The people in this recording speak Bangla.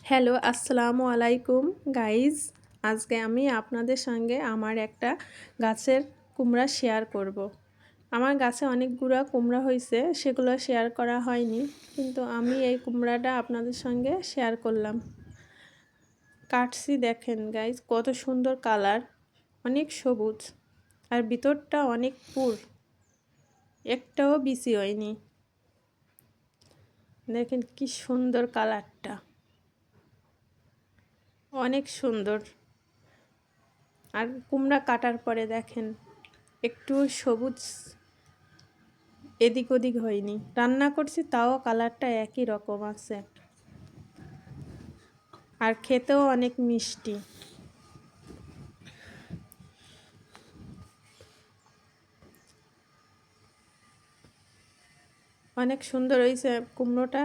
হ্যালো, আসসালামু আলাইকুম গাইজ। আজকে আমি আপনাদের সঙ্গে আমার একটা গাছের কুমড়া শেয়ার করব। আমার গাছে অনেকগুলো কুমড়া হয়েছে, সেগুলো শেয়ার করা হয়নি, কিন্তু আমি এই কুমড়াটা আপনাদের সঙ্গে শেয়ার করলাম। কাটছি, দেখেন গাইজ কত সুন্দর কালার, অনেক সবুজ, আর ভিতরটা অনেক পুর, একটাও বিচি হয়নি। দেখেন কি সুন্দর কালারটা, অনেক সুন্দর। আর কুমড়া কাটার পরে দেখেন একটু সবুজ এদিক ওদিক হয়নি। রান্না করছি তাও কালারটা একই রকম আছে, আর খেতেও অনেক মিষ্টি। অনেক সুন্দর হয়েছে কুমড়োটা।